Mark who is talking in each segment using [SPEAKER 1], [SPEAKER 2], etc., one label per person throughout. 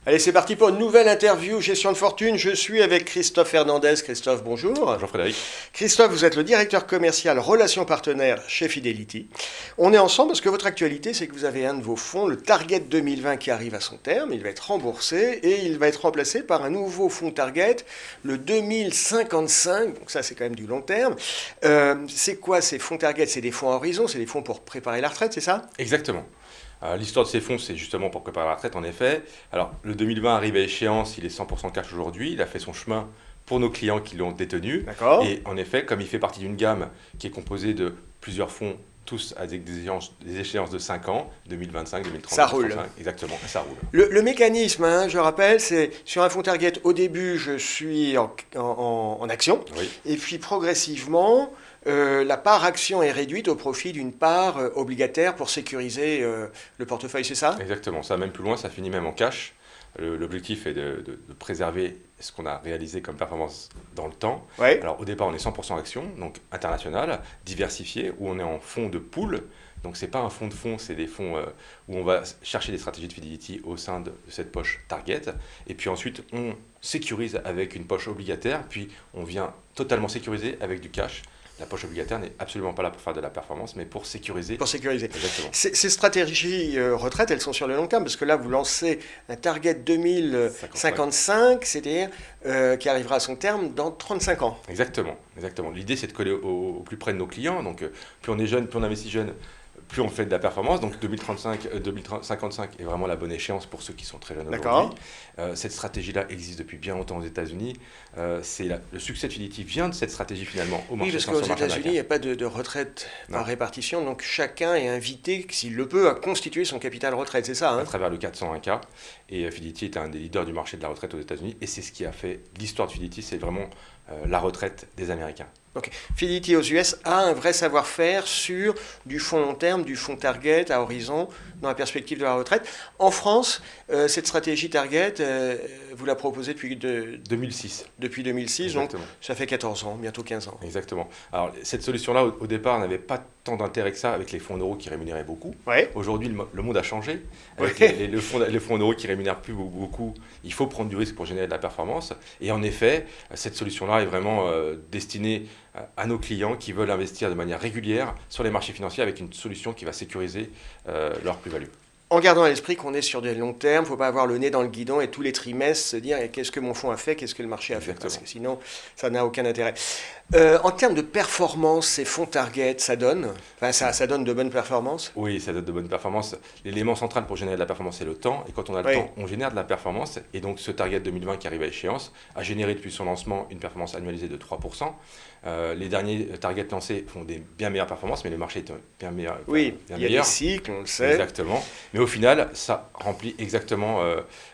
[SPEAKER 1] Allez, c'est parti pour une nouvelle interview Gestion de fortune. Je suis avec Christophe Hernandez. Christophe, bonjour.
[SPEAKER 2] Bonjour Frédéric.
[SPEAKER 1] Christophe, vous êtes le directeur commercial relations partenaires chez Fidelity. On est ensemble parce que votre actualité, c'est que vous avez un de vos fonds, le Target 2020, qui arrive à son terme. Il va être remboursé et il va être remplacé par un nouveau fonds Target, le 2055. Donc ça, c'est quand même du long terme. C'est quoi ces fonds Target? C'est des fonds à horizon, c'est des fonds pour préparer la retraite, c'est ça?
[SPEAKER 2] Exactement. L'histoire de ces fonds, c'est justement pour préparer la retraite, en effet. Alors, le 2020 arrive à échéance, il est 100% cash aujourd'hui, il a fait son chemin pour nos clients qui l'ont détenu.
[SPEAKER 1] D'accord.
[SPEAKER 2] Et en effet, comme il fait partie d'une gamme qui est composée de plusieurs fonds, tous avec des échéances de 5 ans, 2025, 2030,
[SPEAKER 1] Ça roule.
[SPEAKER 2] 2035, exactement, ça roule.
[SPEAKER 1] Le mécanisme, je rappelle, c'est sur un fonds Target, au début, je suis en action,
[SPEAKER 2] Oui.
[SPEAKER 1] et puis progressivement, la part action est réduite au profit d'une part obligataire pour sécuriser le portefeuille, c'est ça?
[SPEAKER 2] Exactement, ça va même plus loin, ça finit même en cash. L'objectif est de préserver ce qu'on a réalisé comme performance dans le temps.
[SPEAKER 1] Ouais.
[SPEAKER 2] Alors au départ, on est 100% action, donc international, diversifié, où on est en fonds de pool. Donc c'est pas un fonds de fonds, c'est des fonds où on va chercher des stratégies de Fidelity au sein de cette poche Target. Et puis ensuite, on sécurise avec une poche obligataire, puis on vient totalement sécuriser avec du cash. La poche obligataire n'est absolument pas là pour faire de la performance, mais pour sécuriser.
[SPEAKER 1] Pour sécuriser.
[SPEAKER 2] Exactement.
[SPEAKER 1] Ces stratégies retraite, elles sont sur le long terme, parce que là, vous lancez un Target 2055, c'est-à-dire qui arrivera à son terme dans 35 ans.
[SPEAKER 2] Exactement, exactement. L'idée, c'est de coller au plus près de nos clients. Donc, plus on est jeune, plus on investit jeune, plus on fait de la performance. Donc, 2055 est vraiment la bonne échéance pour ceux qui sont très jeunes
[SPEAKER 1] D'accord.
[SPEAKER 2] aujourd'hui. Cette stratégie-là existe depuis bien longtemps aux États-Unis. Le succès de Fidelity vient de cette stratégie finalement au
[SPEAKER 1] Oui,
[SPEAKER 2] marché
[SPEAKER 1] parce
[SPEAKER 2] financier
[SPEAKER 1] qu'aux
[SPEAKER 2] marché
[SPEAKER 1] États-Unis, il n'y
[SPEAKER 2] américain.
[SPEAKER 1] a pas de retraite par
[SPEAKER 2] Non.
[SPEAKER 1] répartition, donc chacun est invité, s'il le peut, à constituer son capital retraite, c'est ça,
[SPEAKER 2] À
[SPEAKER 1] hein?
[SPEAKER 2] travers le 401K. Et Fidelity est un des leaders du marché de la retraite aux États-Unis. Et c'est ce qui a fait l'histoire de Fidelity, c'est vraiment la retraite des Américains.
[SPEAKER 1] Donc, Fidelity aux US a un vrai savoir-faire sur du fonds long terme, du fonds Target à horizon, dans la perspective de la retraite. En France, cette stratégie Target, vous la proposez depuis
[SPEAKER 2] 2006.
[SPEAKER 1] 2006, donc
[SPEAKER 2] Exactement.
[SPEAKER 1] ça fait 14 ans, bientôt 15 ans.
[SPEAKER 2] Exactement. Alors, cette solution-là, au départ, n'avait pas tant d'intérêt que ça avec les fonds en euros qui rémunéraient beaucoup.
[SPEAKER 1] Ouais.
[SPEAKER 2] Aujourd'hui, le monde a changé. Avec
[SPEAKER 1] Ouais.
[SPEAKER 2] les fonds en euros qui rémunèrent plus beaucoup, il faut prendre du risque pour générer de la performance. Et en effet, cette solution-là est vraiment destinée à nos clients qui veulent investir de manière régulière sur les marchés financiers avec une solution qui va sécuriser leur plus-value.
[SPEAKER 1] En gardant à l'esprit qu'on est sur des longs termes, il ne faut pas avoir le nez dans le guidon et tous les trimestres se dire qu'est-ce que mon fonds a fait, qu'est-ce que le marché a fait, parce que sinon ça n'a aucun intérêt. En termes de performance, ces fonds Target, ça donne ça donne de bonnes performances?
[SPEAKER 2] Oui, ça donne de bonnes performances. L'élément central pour générer de la performance, c'est le temps. Et quand on a le
[SPEAKER 1] Oui.
[SPEAKER 2] temps, on génère de la performance. Et donc, ce Target 2020 qui arrive à échéance a généré depuis son lancement une performance annualisée de 3%. Les derniers targets lancés font des bien meilleures performances, mais le marché est bien meilleur.
[SPEAKER 1] Oui,
[SPEAKER 2] bien
[SPEAKER 1] il y a
[SPEAKER 2] meilleur.
[SPEAKER 1] des cycles, on le sait.
[SPEAKER 2] Exactement. Mais au final, ça remplit exactement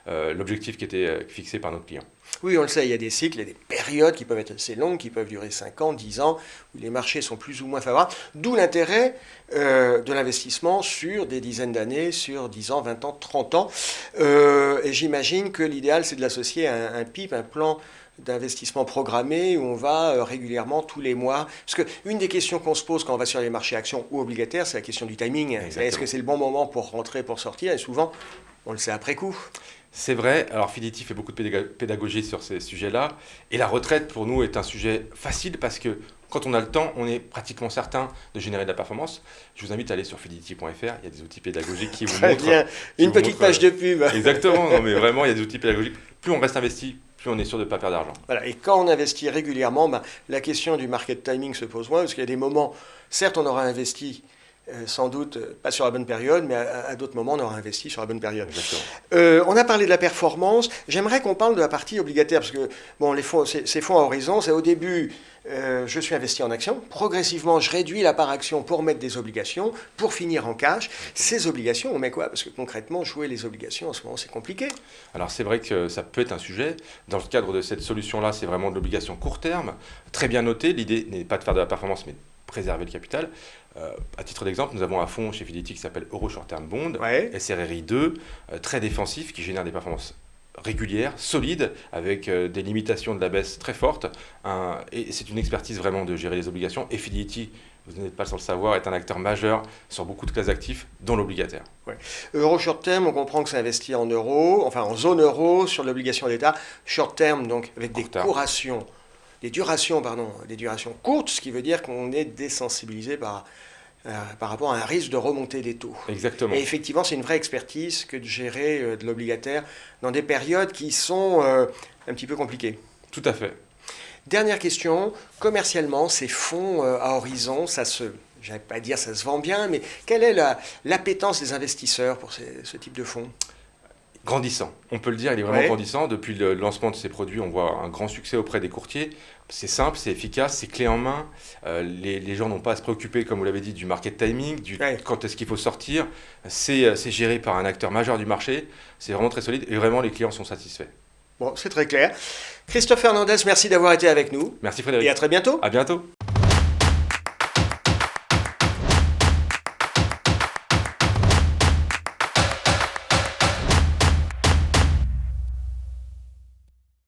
[SPEAKER 2] l'objectif qui était fixé par nos clients.
[SPEAKER 1] Oui, on le sait, il y a des cycles, il y a des périodes qui peuvent être assez longues, qui peuvent durer 5 ans, 10 ans, où les marchés sont plus ou moins favorables. D'où l'intérêt de l'investissement sur des dizaines d'années, sur 10 ans, 20 ans, 30 ans. Et j'imagine que l'idéal, c'est de l'associer à un PIP, un plan d'investissement programmé où on va régulièrement tous les mois. Parce qu'une des questions qu'on se pose quand on va sur les marchés actions ou obligataires, c'est la question du timing.
[SPEAKER 2] Exactement.
[SPEAKER 1] Est-ce que c'est le bon moment pour rentrer, pour sortir? Et souvent, on le sait après coup.
[SPEAKER 2] C'est vrai, alors Fidelity fait beaucoup de pédagogie sur ces sujets-là, et la retraite pour nous est un sujet facile parce que quand on a le temps, on est pratiquement certain de générer de la performance. Je vous invite à aller sur fidelity.fr, il y a des outils pédagogiques qui vous
[SPEAKER 1] Très
[SPEAKER 2] montrent...
[SPEAKER 1] bien, une petite page de pub.
[SPEAKER 2] Exactement, non, mais vraiment il y a des outils pédagogiques. Plus on reste investi, plus on est sûr de ne pas perdre d'argent.
[SPEAKER 1] Voilà. Et quand on investit régulièrement, la question du market timing se pose moins, parce qu'il y a des moments, certes on aura investi sans doute pas sur la bonne période, mais à d'autres moments, on aura investi sur la bonne période. On a parlé de la performance. J'aimerais qu'on parle de la partie obligataire, parce que bon, ces fonds à horizon, c'est au début, je suis investi en actions. Progressivement, je réduis la part action pour mettre des obligations, pour finir en cash. Ces obligations, on met quoi? Parce que concrètement, jouer les obligations en ce moment, c'est compliqué.
[SPEAKER 2] Alors c'est vrai que ça peut être un sujet. Dans le cadre de cette solution-là, c'est vraiment de l'obligation court terme, très bien notée. L'idée n'est pas de faire de la performance, mais de préserver le capital. À titre d'exemple, nous avons un fonds chez Fidelity qui s'appelle Euro Short Term Bond,
[SPEAKER 1] Ouais.
[SPEAKER 2] SRRI 2, très défensif, qui génère des performances régulières, solides, avec des limitations de la baisse très fortes. Et c'est une expertise vraiment de gérer les obligations. Et Fidelity vous n'êtes pas sans le savoir, est un acteur majeur sur beaucoup de classes d'actifs, dont l'obligataire.
[SPEAKER 1] Ouais. Euro short term, on comprend que c'est investi en euros, enfin en zone euro sur l'obligation d'État. Short term, donc avec des durations courtes, ce qui veut dire qu'on est désensibilisé par rapport à un risque de remontée des taux.
[SPEAKER 2] Exactement.
[SPEAKER 1] Et effectivement, c'est une vraie expertise que de gérer de l'obligataire dans des périodes qui sont un petit peu compliquées.
[SPEAKER 2] Tout à fait.
[SPEAKER 1] Dernière question, commercialement, ces fonds à horizon, je vais pas dire ça se vend bien, mais quelle est l'appétence des investisseurs pour ce type de fonds?
[SPEAKER 2] Grandissant, on peut le dire, il est vraiment grandissant. Depuis le lancement de ces produits, on voit un grand succès auprès des courtiers. C'est simple, c'est efficace, c'est clé en main. Les gens n'ont pas à se préoccuper, comme vous l'avez dit, du market timing, quand est-ce qu'il faut sortir. C'est géré par un acteur majeur du marché. C'est vraiment très solide et vraiment les clients sont satisfaits.
[SPEAKER 1] Bon, c'est très clair. Christophe Hernandez, merci d'avoir été avec nous.
[SPEAKER 2] Merci Frédéric.
[SPEAKER 1] Et à très bientôt.
[SPEAKER 2] À bientôt.